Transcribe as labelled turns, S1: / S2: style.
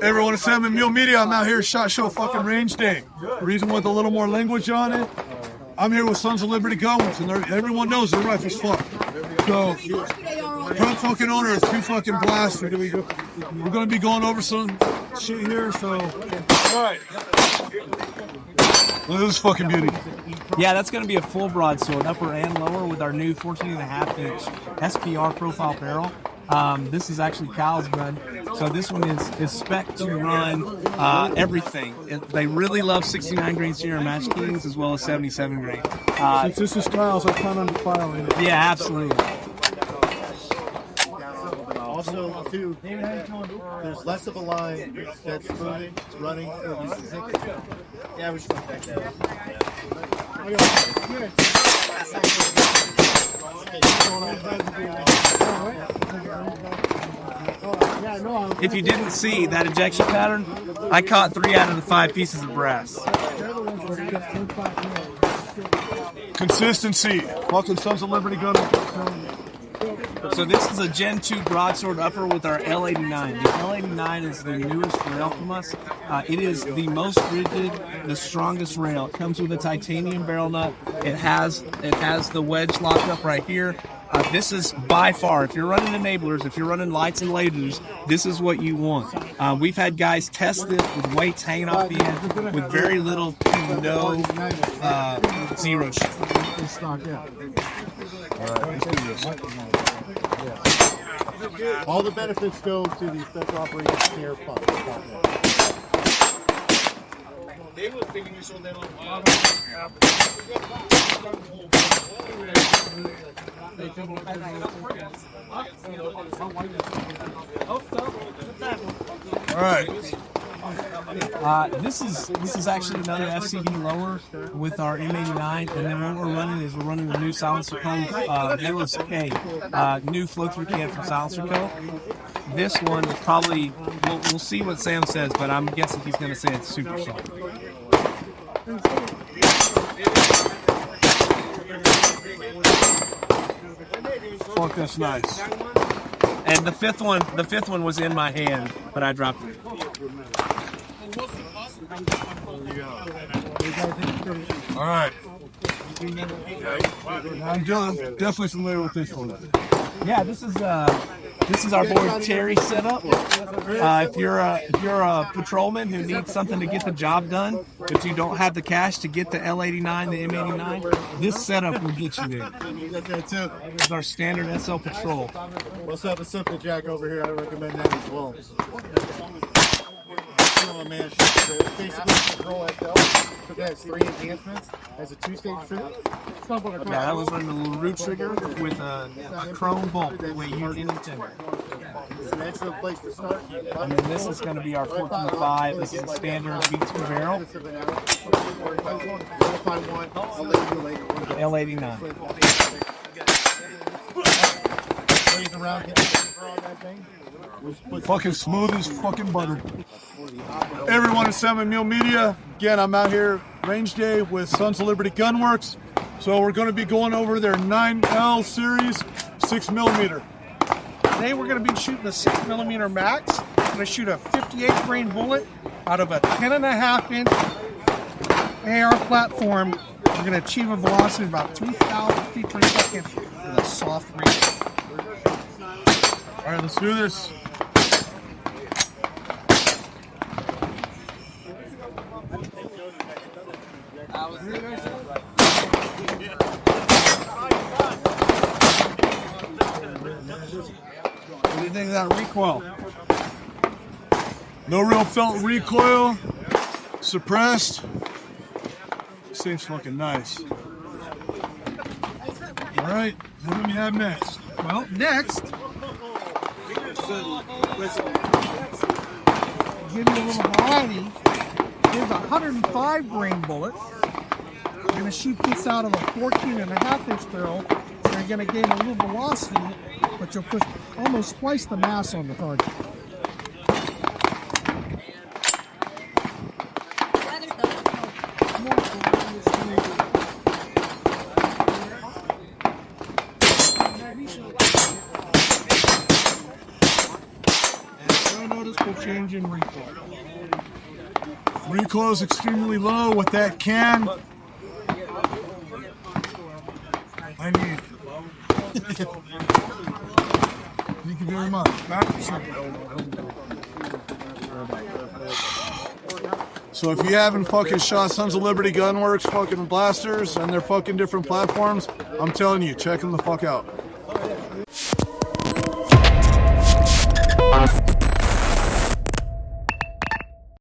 S1: Everyone at Salmon Mule Media, I'm out here at SHOT Show fucking range day. Reason with a little more language on it. I'm here with Sons of Liberty Guns, and everyone knows they're rough as fuck. So, front fucking owner is two fucking blasts. We're gonna be going over some shit here, so. Alright. Look at this fucking beauty.
S2: Yeah, that's going to be a full broadsword, upper and lower, with our new 14.5-inch SPR profile barrel. This is actually Cal's gun, so this one is spec to run everything. They really love 69 grain Sierra Match Kings as well as 77 grain.
S1: Since this is Kyle's, I count on the file in it.
S2: Yeah, absolutely.
S3: Also, too, there's less of a line that's moving, it's running. Yeah, we should back that.
S2: If you didn't see that ejection pattern, I caught 3 out of the 5 pieces of brass.
S1: Consistency. Fucking Sons of Liberty Gun.
S2: So this is a Gen 2 broadsword upper with our L89. The L89 is the newest rail from us. It is the most rigid, the strongest rail. It comes with a titanium barrel nut. It has the wedge locked up right here. This is by far, if you're running enablers, if you're running lights and lasers, this is what you want. We've had guys test this with weights hanging off the end with very little to no zero shoot.
S1: Alright, let's do this.
S3: All the benefits go to the special operations care fund. They were thinking you sold that on.
S1: All right.
S2: This is actually another FCD lower with our M89, and then what we're running the new Silencer Co. Nicholas K. New flow-through can from Silencer Co. This one is probably, we'll see what Sam says, but I'm guessing he's going to say it's super soft.
S1: Fuck, that's nice.
S2: And the fifth one was in my hand, but I dropped it.
S1: All right. I'm definitely familiar with this one.
S2: Yeah, this is our boy Terry setup. If you're a patrolman who needs something to get the job done, but you don't have the cash to get the L89, the M89, this setup will get you there. This is our standard SL Patrol.
S3: What's up, a Simple Jack over here? I recommend that as well. Man, basically Patrol XL. It has 3 enhancements. Has a 2-stage trigger.
S2: Yeah, that was running a little root trigger with a chrome bolt that weighs anything.
S3: It's an excellent place to start.
S2: And then this is going to be our 14.5. This is a standard V2 barrel. The L89.
S1: Fucking smooth as fucking butter. Everyone at Salmon Mule Media, again, I'm out here range day with Sons of Liberty Gunworks. So we're going to be going over their 9L series 6mm.
S4: Today we're going to be shooting a 6mm max. We're going to shoot a 58 grain bullet out of a 10.5-inch AR platform. We're going to achieve a velocity of about 3,000 feet per second with a soft rate.
S1: All right, let's do this.
S4: What do you think of that recoil?
S1: No real felt recoil. Suppressed. This thing's fucking nice. All right, what do we have next?
S4: Well, next, give you a little variety. Here's a 105 grain bullet. We're going to shoot this out of a 14.5-inch barrel. So you're going to gain a little velocity, but you'll push almost twice the mass on the target. And no noticeable change in recoil.
S1: Recoil's extremely low with that can. I need. Thank you very much. So if you haven't fucking shot Sons of Liberty Gunworks fucking blasters and their fucking different platforms, I'm telling you, check them the fuck out.